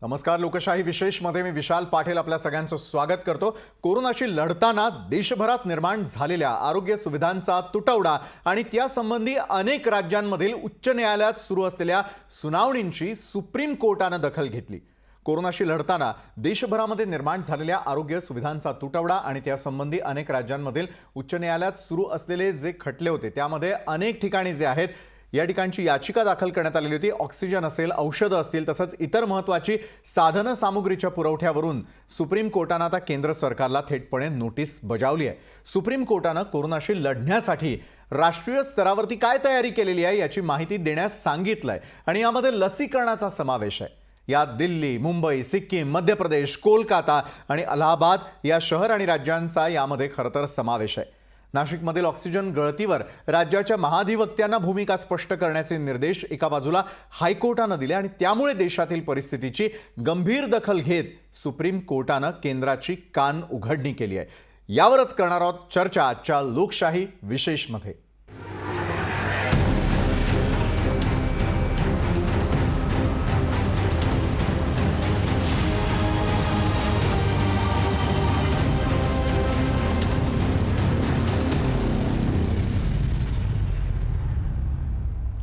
नमस्कार. लोकशाही विशेष मध्ये मी विशाल पाटील आपल्या सगळ्यांचं स्वागत करतो. कोरोनाशी लढताना देशभरात निर्माण झालेल्या आरोग्य सुविधांचा तुटवडा आणि त्यासंबंधी अनेक राज्यांमधील उच्च न्यायालयात सुरू असलेल्या सुनावणींची सुप्रीम कोर्टाने दखल घेतली. कोरोनाशी लढताना देशभरामध्ये निर्माण झालेल्या आरोग्य सुविधांचा तुटवडा आणि त्यासंबंधी अनेक राज्यांमधील उच्च न्यायालयात सुरू असलेले जे खटले होते त्यामध्ये अनेक ठिकाणी जे आहेत या ठिकाणची याचिका दाखल करण्यात आलेली होती. ऑक्सिजन असेल, औषधं असतील, तसंच इतर महत्त्वाची साधन सामुग्रीच्या पुरवठ्यावरून सुप्रीम कोर्टाने आता केंद्र सरकारला थेटपणे नोटीस बजावली आहे. सुप्रीम कोर्टाने कोरोनाशी लढण्यासाठी राष्ट्रीय स्तरावरती काय तयारी केलेली आहे याची माहिती देण्यास सांगितलंय आणि यामध्ये लसीकरणाचा समावेश आहे. यात दिल्ली, मुंबई, सिक्कीम, मध्य प्रदेश, कोलकाता आणि अलाहाबाद या शहर आणि राज्यांचा यामध्ये खरंतर समावेश आहे. नाशिकमधील ऑक्सिजन गळतीवर राज्याच्या महाधिवक्त्यांना भूमिका स्पष्ट करण्याचे निर्देश एका बाजूला हायकोर्टाने दिले आणि त्यामुळे देशातील परिस्थितीची गंभीर दखल घेत सुप्रीम कोर्टाने केंद्राची कान उघडणी केली आहे. यावरच करणार आहोत चर्चा आजच्या लोकशाही विशेषमध्ये.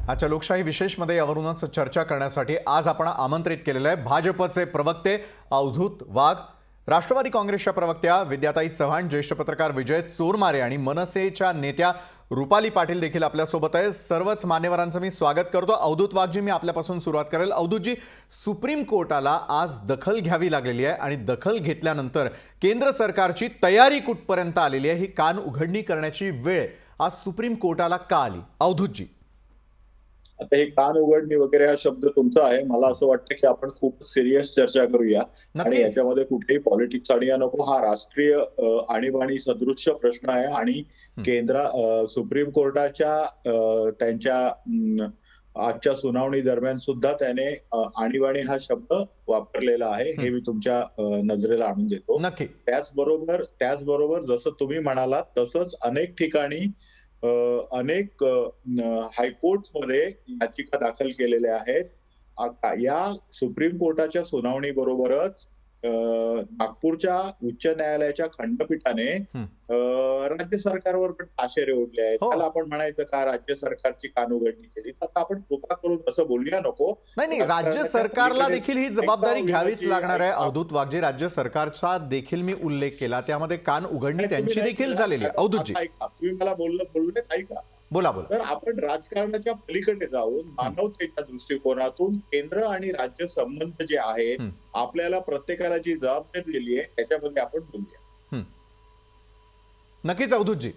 आजच्या लोकशाही विशेषमध्ये यावरूनच चर्चा करण्यासाठी आज आपण आमंत्रित केलेले आहे भाजपचे प्रवक्ते अवधूत वाघ, राष्ट्रवादी काँग्रेसच्या प्रवक्त्या विद्याताई चव्हाण, ज्येष्ठ पत्रकार विजय चोरमारे आणि मनसेच्या नेत्या रुपाली पाटील देखील आपल्यासोबत आहे. सर्वच मान्यवरांचं मी स्वागत करतो. अवधूत वाघजी, मी आपल्यापासून सुरुवात करेल. अवधूतजी, सुप्रीम कोर्टाला आज दखल घ्यावी लागलेली आहे आणि दखल घेतल्यानंतर केंद्र सरकारची तयारी कुठपर्यंत आलेली आहे, ही कान उघडणी करण्याची वेळ आज सुप्रीम कोर्टाला का आली? अवधूतजी. आता हे कान उघडणी वगैरे हा शब्द तुमचा आहे. मला असं वाटतं की आपण खूप सिरियस चर्चा करूया आणि याच्यामध्ये कुठेही पॉलिटिक्स आणूया नको. हा राष्ट्रीय आणीबाणी सदृश्य प्रश्न आहे आणि सुप्रीम कोर्टाच्या त्यांच्या आजच्या सुनावणी दरम्यान सुद्धा त्याने आणीबाणी हा शब्द वापरलेला आहे, हे मी तुमच्या नजरेला आणून देतो. त्याचबरोबर जसं तुम्ही म्हणालात तसंच अनेक ठिकाणी अनेक हायकोर्ट्समध्ये याचिका दाखल केलेल्या आहेत. या सुप्रीम कोर्टाच्या सुनावणी बरोबरच नागपूरच्या उच्च न्यायालयाच्या खंडपीठाने राज्य सरकारवर पण ताशेरे ओढले आहेत. त्याला आपण म्हणायचं का राज्य सरकारची कानउघडणी केली? आता आपण कृपा करून असं बोलूया नको. नाही, राज्य सरकारला देखील ही जबाबदारी घ्यावीच लागणार आहे. अवधूत वाघजी, राज्य सरकारचा देखील मी उल्लेख केला, त्यामध्ये कान उघडणी त्यांची देखील झालेली आहे. अवधूतजी, तुम्ही मला बोलले ऐका. बोला. तर आपण राजकारणाच्या पलीकडे जाऊन मानवतेच्या दृष्टिकोनातून केंद्र आणि राज्य संबंध जे आहेत, आपल्याला प्रत्येकाला जी जबाबदारी दिली आहे त्याच्यामध्ये आपण बोलूया. नक्कीच अवधूतजी.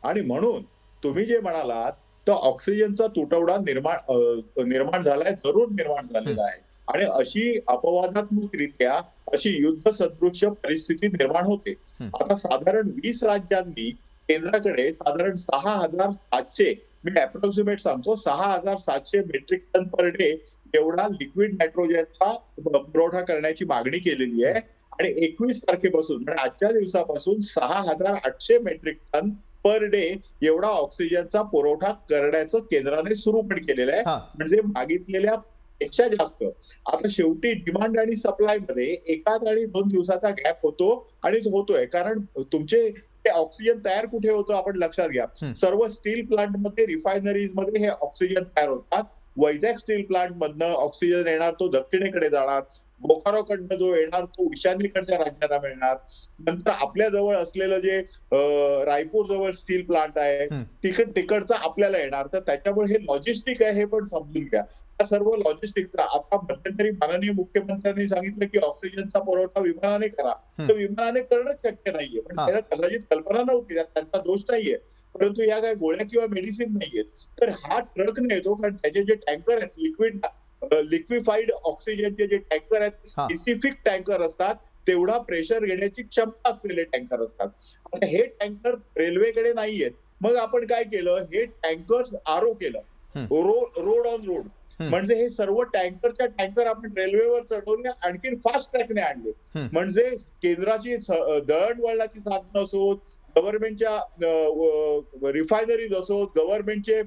आणि म्हणून तुम्ही जे म्हणालात तर ऑक्सिजनचा तुटवडा निर्माण झालाय, जरूर निर्माण झालेला आहे आणि अशी अपवादात्मकरित्या अशी युद्ध सदृश्य परिस्थिती निर्माण होते. आता साधारण 20 राज्यांनी केंद्राकडे साधारण 6,700, मी अप्रॉक्सिमेट सांगतो, 6,700 मेट्रिक टन पर डे एवढा लिक्विड नायट्रोजनचा पुरवठा करण्याची मागणी केलेली आहे आणि 21 तारखेपासून म्हणजे आजच्या दिवसापासून 6,800 मेट्रिक टन पर डे एवढा ऑक्सिजनचा पुरवठा करण्याचं केंद्राने सुरू पण केलेलं आहे. म्हणजे मागितलेल्या पेक्षा जास्त. आता शेवटी डिमांड आणि सप्लाय मध्ये एकाच आणि 2 दिवसाचा गॅप होतो आणि तो होतोय, कारण तुमचे ऑक्सिजन तयार कुठे होतं आपण लक्षात घ्या. सर्व स्टील प्लांट मध्ये, रिफायनरीज मध्ये हे ऑक्सिजन तयार होतात. वैजाग स्टील प्लांट मधनं ऑक्सिजन येणार, तो दक्षिणेकडे जाणार. बोकारोकडनं जो येणार तो ईशान्येकडच्या राज्यांना मिळणार. नंतर आपल्या जवळ असलेलं जे रायपूर जवळ स्टील प्लांट आहे तिकडचा आपल्याला येणार. तर त्याच्यामुळे हे लॉजिस्टिक आहे, हे पण समजून घ्या. या सर्व लॉजिस्टिकचा आता मध्यंतरी माननीय मुख्यमंत्र्यांनी सांगितलं की ऑक्सिजनचा पुरवठा विमानाने करा. तर विमानाने करणं शक्य नाहीये, पण त्याला कदाचित कल्पना नव्हती, त्यांचा दोष नाहीये. परंतु या काही गोळ्या किंवा मेडिसिन नाहीयेत. तर हा ट्रक न येतो, कारण त्याचे जे टँकर आहेत, लिक्विफाईड ऑक्सिजनचे जे टँकर आहेत, स्पेसिफिक टँकर असतात, तेवढा प्रेशर घेण्याची क्षमता असलेले टँकर असतात. आता हे टँकर रेल्वेकडे नाहीयेत. मग आपण काय केलं, हे टँकर आरओ केलं, रोड ऑन रोड. म्हणजे हे सर्व टँकरच्या टँकर आपण रेल्वेवर चढवले, आणखी फास्ट ट्रॅकने आणले. म्हणजे केंद्राची दळणवळणाची साधनं असोत, गव्हर्नमेंटच्या रिफायनरीज असोत, गव्हर्नमेंटचे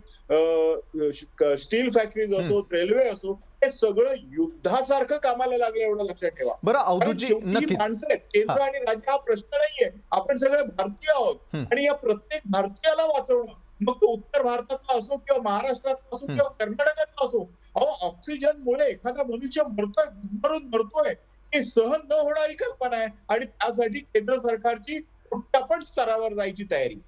स्टील फॅक्टरीज असोत, रेल्वे असो, हे हे सगळं युद्धासारखं कामाला लागलं, एवढं लक्षात ठेवा. बरं कारण अवधूतजी, शेवटी नक्कीच माणसं आहेत, केंद्र आणि राज्य हा प्रश्न नाहीये. आपण सगळे भारतीय आहोत आणि या प्रत्येक भारतीयाला वाचवणं, मग तो उत्तर भारतातला असो किंवा महाराष्ट्रातला असो किंवा कर्नाटकातला असो, अहो ऑक्सिजनमुळे एखादा मनुष्य मरतोय ही सहन न होणारी कल्पना आहे आणि त्यासाठी केंद्र सरकारची पण स्तरावर जायची तयारी.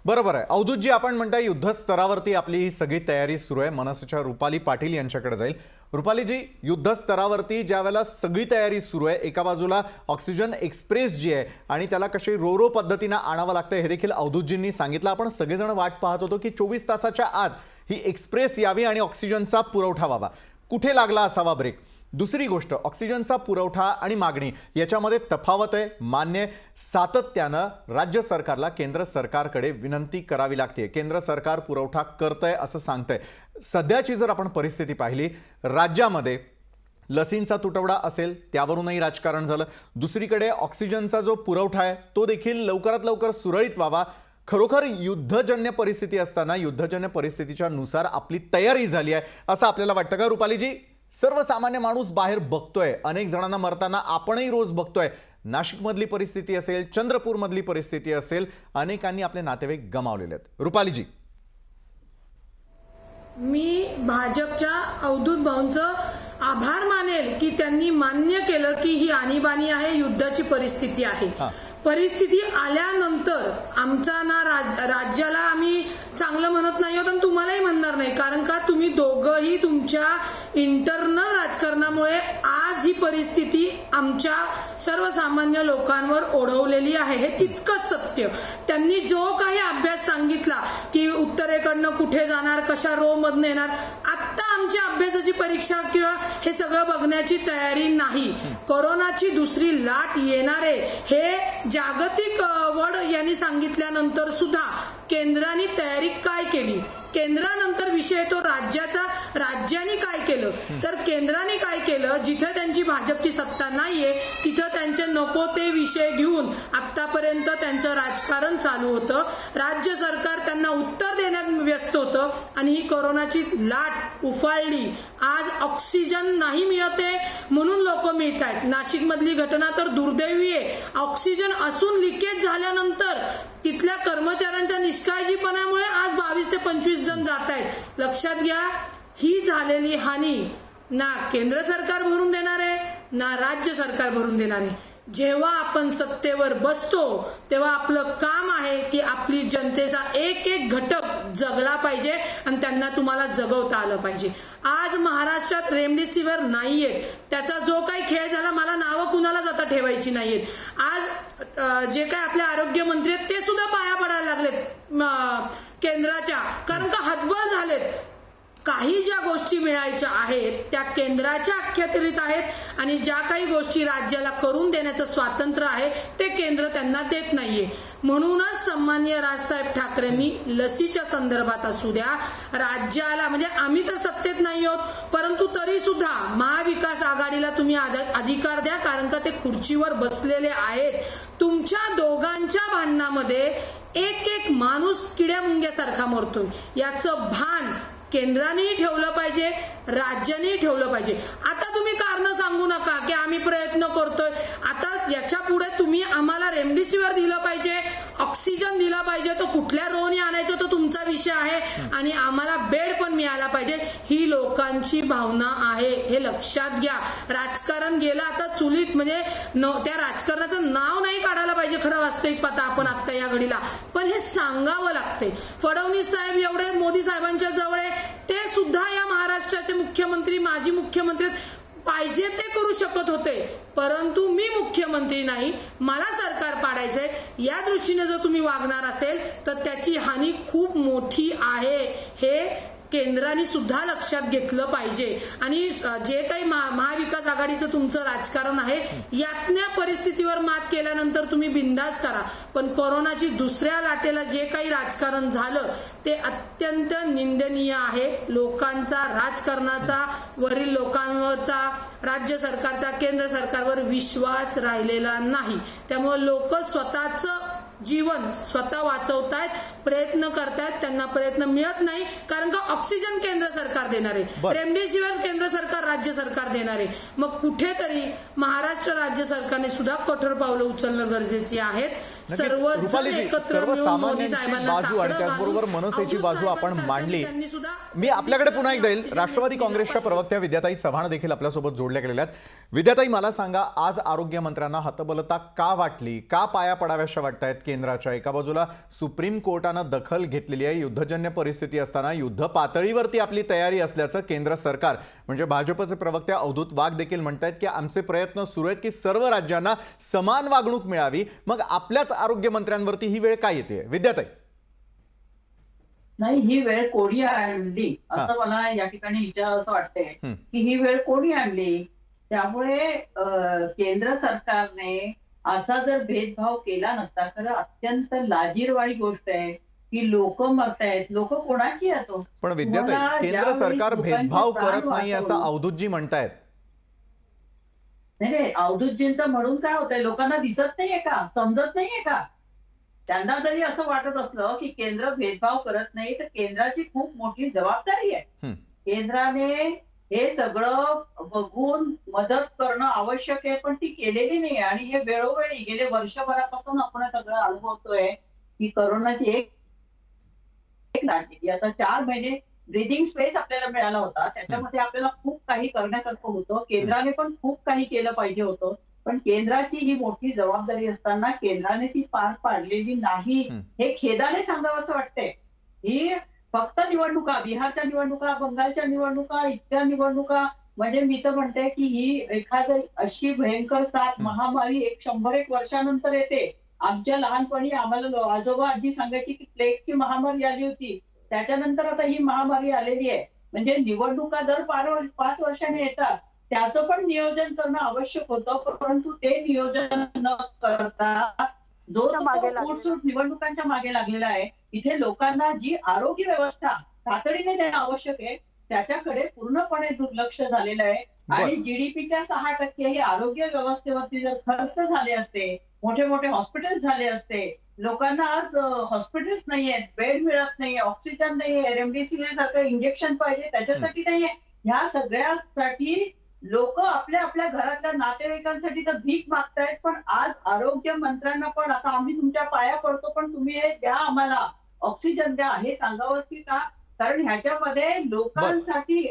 बरोबर आहे अवधूतजी, आपण म्हणताय युद्ध स्तरावरती आपली ही सगळी तयारी सुरू आहे. मनसेच्या रुपाली पाटील यांच्याकडे जाईल. रुपालीजी, युद्ध स्तरावरती ज्या वेळेला सगळी तयारी सुरू आहे, एका बाजूला ऑक्सिजन एक्सप्रेस जी आहे आणि त्याला कशी रो पद्धतीनं आणावं लागतं हे देखील अवधूतजींनी सांगितलं. आपण सगळेजण वाट पाहत होतो की 24 तासाच्या आत ही एक्सप्रेस यावी आणि ऑक्सिजनचा पुरवठा व्हावा. कुठे लागला असावा ब्रेक? दुसरी गोष्ट, ऑक्सिजनचा पुरवठा आणि मागणी याच्यामध्ये तफावत आहे, मान्य. सातत्यानं राज्य सरकारला केंद्र सरकारकडे विनंती करावी लागते. केंद्र सरकार पुरवठा करतंय असं सांगतंय. सध्याची जर आपण परिस्थिती पाहिली, राज्यामध्ये लसींचा तुटवडा असेल त्यावरूनही राजकारण झालं. दुसरीकडे ऑक्सिजनचा जो पुरवठा आहे तो देखील लवकरात लवकर सुरळीत व्हावा. खरोखर युद्धजन्य परिस्थिती असताना युद्धजन्य परिस्थितीच्या नुसार आपली तयारी झाली आहे असं आपल्याला वाटतं का रुपालीजी? सर्वसामान्य माणूस बाहेर बघतोय, अनेक जणांना मरताना आपणही रोज बघतोय. नाशिकमधली परिस्थिती असेल, चंद्रपूरमधली परिस्थिती असेल, अनेकांनी आपले नातेवाईक गमावलेले आहेत. रुपालीजी, मी भाजपच्या अवधूत भाऊंचं आभार मानेल की त्यांनी मान्य केलं की ही आणीबाणी आहे, युद्धाची परिस्थिती आहे. परिस्थिती आल्यानंतर आमचा ना राज्याला आम्ही चांगलं म्हणत नाही आहोत आणि तुम्हालाही म्हणणार नाही, कारण का तुम्ही दोघंही तुमच्या इंटरनल राजकारणामुळे आज ही परिस्थिती आमच्या सर्वसामान्य लोकांवर ओढवलेली आहे. हे तितकंच सत्य. त्यांनी जो काही अभ्यास सांगितला की उत्तरेकडनं कुठे जाणार, कशा रो मधनं येणार, आत्ता आमच्या अभ्यासाची परीक्षा किंवा हे सगळं बघण्याची तयारी नाही. कोरोनाची दुसरी लाट येणार आहे हे जागतिक वर्ल्ड यांनी सांगितल्यानंतर सुद्धा केंद्राने तयारी काय केली? केंद्रानंतर विषय येतो राज्याचा. राज्याने काय केलं? तर केंद्राने काय केलं, जिथे त्यांची भाजपची सत्ता नाहीये तिथं त्यांचे नको ते विषय घेऊन आतापर्यंत त्यांचं राजकारण चालू होतं. राज्य सरकार त्यांना उत्तर देण्यात व्यस्त होतं आणि ही कोरोनाची लाट उफाळली. आज ऑक्सिजन नाही मिळते म्हणून लोक मिळत आहेत. नाशिकमधली घटना तर दुर्दैवी आहे. ऑक्सिजन असून लिकेज झाल्यानंतर तिथल्या कर्मचाऱ्यांच्या निष्काळजीपणामुळे आज 22 ते 25 जण जात आहेत. लक्षात घ्या, ही झालेली हानी ना केंद्र सरकार भरून देणार आहे ना राज्य सरकार भरून देणार आहे. जेव्हा आपण सत्तेवर बसतो तेव्हा आपलं काम आहे की आपली जनतेचा एक एक घटक जगला पाहिजे आणि त्यांना तुम्हाला जगवता आलं पाहिजे. आज महाराष्ट्रात रेमडेसिवीर नाहीये. त्याचा जो काही खेळ झाला, मला नावं कुणालाच आता ठेवायची नाहीयेत. आज जे काय आपले आरोग्य मंत्री आहेत ते सुद्धा पाया पडायला लागलेत केंद्राच्या, कारण का हतबल झालेत. काही ज्या गोष्टी मिळायच्या आहेत त्या केंद्राच्या अखत्यारीत आहेत आणि ज्या काही गोष्टी राज्याला करून देण्याचं स्वातंत्र्य आहे ते केंद्र त्यांना देत नाहीये. म्हणूनच सन्माननीय राजसाहेब ठाकरेंनी लसीच्या संदर्भात असू द्या, राज्याला, म्हणजे आम्ही तर सत्तेत नाही आहोत परंतु तरी सुद्धा महाविकास आघाडीला तुम्ही अधिकार द्या, कारण का ते खुर्चीवर बसलेले आहेत. तुमच्या दोघांच्या भांडणामध्ये एक एक माणूस किड्या मुंग्यासारखा मरतोय. याचं भान केंद्रानेही ठेवलं पाहिजे, राज्यानेही ठेवलं पाहिजे. आता तुम्ही कारण सांगू नका की आम्ही प्रयत्न करतोय. आता याच्या पुढे तुम्ही आम्हाला रेमडेसिवीर दिलं पाहिजे, ऑक्सिजन दिला पाहिजे. तो कुठल्या रोनी आणायचं तो तुमचा विषय आहे आणि आम्हाला बेड पण मिळाला पाहिजे. ही लोकांची भावना आहे, हे लक्षात घ्या. राजकारण गेलं आता चुलीत, म्हणजे त्या राजकारणाचं नाव नाही काढायला पाहिजे खरं वास्तविक पाहता आपण आता या घडीला, पण हे सांगावं लागते. फडणवीस साहेब एवढे मोदी साहेबांच्या जवळ ते सुद्धा या महाराष्ट्राचे मुख्यमंत्री, माजी मुख्यमंत्री पाहिजे ते करू शकत होते, परंतु मी मुख्यमंत्री नाही, मला सरकार पाडायचंय. या दृष्टीने जर तुम्ही वागणार असेल तर त्याची हानी खूप मोठी आहे, हे केंद्राने सुद्धा लक्षात घेतलं पाहिजे. आणि जे काही महाविकास आघाडीचं तुमचं राजकारण आहे यातल्या परिस्थितीवर मात केल्यानंतर तुम्ही बिंदास करा, पण कोरोनाची दुसऱ्या लाटेला जे काही राजकारण झालं ते अत्यंत निंदनीय आहे. लोकांचा, राजकारणाचा, वरील लोकांवरचा, राज्य सरकारचा, केंद्र सरकारवर विश्वास राहिलेला नाही. त्यामुळे लोक स्वतःच जीवन स्वतः वाचवतायत, प्रयत्न करतायत, त्यांना प्रयत्न मिळत नाही कारण का ऑक्सिजन केंद्र सरकार देणार आहे, बरं. रेमडेसिवीर केंद्र सरकार राज्य सरकार देणार आहे. मग कुठेतरी महाराष्ट्र राज्य सरकारने सुद्धा कठोर पावलं उचलणं गरजेची आहेत. नक्कीच. सर्वजण रुपालीजी, एकत्र मिळून मोदी सर्वसामान्यांची साहेबांना बाजू आणि साकडं त्याचबरोबर घालून मनसेची अवधूत बाजू आपण साहेबांसारख्या मांडली. नेत्यांनी सुद्धा मी आपल्याकडे पुन्हा एकदा येईल. राष्ट्रवादी काँग्रेसच्या प्रवक्त्या विद्याताई चव्हाण देखील आपल्यासोबत जोडल्या गेलेल्या आहेत. विद्याताई, मला सांगा, आज आरोग्य मंत्र्यांना हतबलता का वाटली, का पाया पडाव्याशा वाटतायत केंद्राच्या? एका बाजूला सुप्रीम कोर्टानं दखल घेतलेली आहे, युद्धजन्य परिस्थिती असताना युद्ध पातळीवरती आपली तयारी असल्याचं केंद्र सरकार म्हणजे भाजपचे प्रवक्ते अवधूत वाघ देखील म्हणतायत की आमचे प्रयत्न सुरू आहेत की सर्व राज्यांना समान वागणूक मिळावी. मग आपल्याच आरोग्य मंत्र्यांवरती ही वेळ काय येते? विद्याताई, नाही, ही वेळ कोणी आणली असं मला या ठिकाणी विचार असं वाटतंय की ही वेळ कोणी आणली. त्यामुळे केंद्र सरकारने असा जर भेदभाव केला नसता, खरं अत्यंत लाजिरवाणी गोष्ट आहे की लोक मरतायत. लोक कोणाची येतो? पण विद्याताई, केंद्र सरकार भेदभाव करत नाही असं अवधूतजी म्हणतायत. नाही, अवधूतजींचं म्हणून काय होतंय? लोकांना दिसत नाहीये का? समजत नाहीये का? त्यांना जरी असं वाटत असलं की केंद्र भेदभाव करत नाही, तर केंद्राची खूप मोठी जबाबदारी आहे. केंद्राने हे सगळं बघून मदत करणं आवश्यक आहे, पण ती केलेली नाही. आणि हे वेळोवेळी गेले वर्षभरापासून आपण सगळं अनुभवतोय की करोनाची एक लाट गेली. आता 4 महिने ब्रीदिंग स्पेस आपल्याला मिळाला होता, त्याच्यामध्ये आपल्याला खूप काही करण्यासारखं होतं. केंद्राने पण खूप काही केलं पाहिजे होतं, पण केंद्राची ही मोठी जबाबदारी असताना केंद्राने ती पार पाडलेली नाही, हे खेदाने सांगावं असं वाटतंय. ही फक्त निवडणुका, बिहारच्या निवडणुका, बंगालच्या निवडणुका, इतक्या निवडणुका, म्हणजे मी तर म्हणते की ही एखादी अशी भयंकर साथ महामारी 101 वर्षानंतर येते. आमच्या लहानपणी आम्हाला आजोबा आजी सांगायची की प्लेगची महामारी आली होती, त्याच्यानंतर आता ही महामारी आलेली आहे. म्हणजे निवडणुका दर 5 वर्षांनी येतात, त्याचं पण नियोजन करणं आवश्यक होतं, परंतु ते नियोजन न करता जो पोटसूट निवडणुकांच्या मागे लागलेला आहे, इथे लोकांना जी आरोग्य व्यवस्था तातडीने देणं आवश्यक आहे त्याच्याकडे पूर्णपणे दुर्लक्ष झालेलं आहे. आणि जीडीपीच्या 6% हे आरोग्य व्यवस्थेवरती जर खर्च झाले असते, मोठे मोठे हॉस्पिटल झाले असते, लोकांना आज हॉस्पिटल्स नाहीयेत, बेड मिळत नाहीये, ऑक्सिजन नाहीये, रेमडेसिवीर सारखं इंजेक्शन पाहिजे त्याच्यासाठी नाहीये, ह्या सगळ्यासाठी लोक आपल्या आपल्या घरातल्या नातेवाईकांसाठी तर भीक मागतायत. पण आज आरोग्य मंत्र्यांना पण आता आम्ही तुमच्या पाया पडतो, पण तुम्ही हे द्या, आम्हाला ऑक्सिजन द्या, हे सांगावंच की का? कारण ह्याच्यामध्ये लोकांसाठी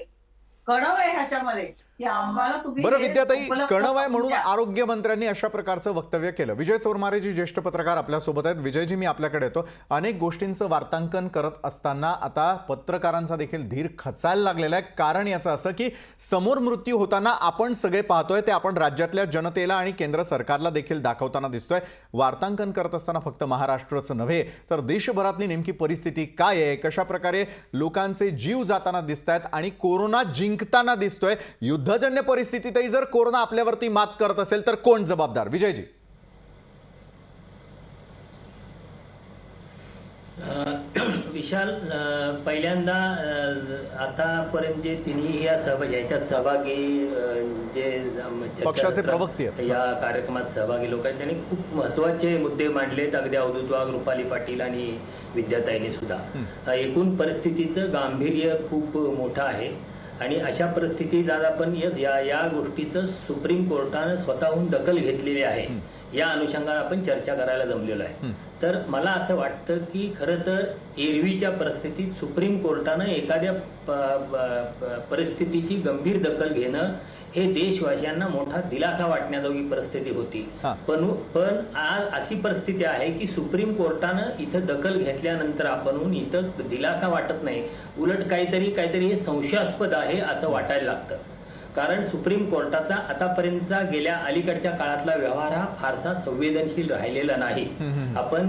कणव आहे ह्याच्यामध्ये की आम्हाला तुम्ही. बरं विद्याताई, कणव आहे म्हणून आरोग्य मंत्र्यांनी अशा प्रकारचं वक्तव्य केलं. विजय चोरमारेजी ज्येष्ठ पत्रकार आपल्यासोबत आहेत. विजयजी, मी आपल्याकडे येतो. अनेक गोष्टींचं वार्तांकन करत असताना आता पत्रकारांचा देखील धीर खचायला लागलेला आहे. कारण याचं असं की समोर मृत्यू होताना आपण सगळे पाहतोय, ते आपण राज्यातल्या जनतेला आणि केंद्र सरकारला देखील दाखवताना दिसतोय. वार्तांकन करत असताना फक्त महाराष्ट्राचं नव्हे तर देशभरातली नेमकी परिस्थिती काय आहे, कशा प्रकारे लोकांचे जीव जाताना दिसत आहेत आणि कोरोना जिंकताना दिसतोय. युद्धजन्य परिस्थितीतही जर कोरोना आपल्यावरती मात करत असेल तर कोण जबाबदार? विजयजी, विशाल, पहिल्यांदा आतापर्यंत जे तिन्ही याच्यात सहभागी जे पक्षाचे प्रवक्ते या कार्यक्रमात सहभागी लोक आहेत त्यांनी खूप महत्वाचे मुद्दे मांडलेत. अगदी अवधूत वाघ, रुपाली पाटील आणि विद्याताईंनी सुद्धा. एकूण परिस्थितीचं गांभीर्य खूप मोठं आहे आणि अशा परिस्थितीत आज आपण या गोष्टीचं सुप्रीम कोर्टानं स्वतःहून दखल घेतलेली आहे. या अनुषंगाने आपण चर्चा करायला जमलेलो आहे. तर मला असं वाटतं की खरं तर एरवीच्या परिस्थितीत सुप्रीम कोर्टानं एखाद्या परिस्थितीची गंभीर दखल घेणं हे देशवासियांना मोठा दिलासा वाटण्याजोगी परिस्थिती होती. पण आज अशी परिस्थिती आहे की सुप्रीम कोर्टानं इथं दखल घेतल्यानंतर आपण इथं दिलासा वाटत नाही, उलट काहीतरी हे संशयास्पद आहे असं वाटायला लागतं. कारण सुप्रीम कोर्टाचा आतापर्यंतचा गेल्या अलीकडच्या काळातला व्यवहार हा फारसा संवेदनशील राहिलेला नाही. आपण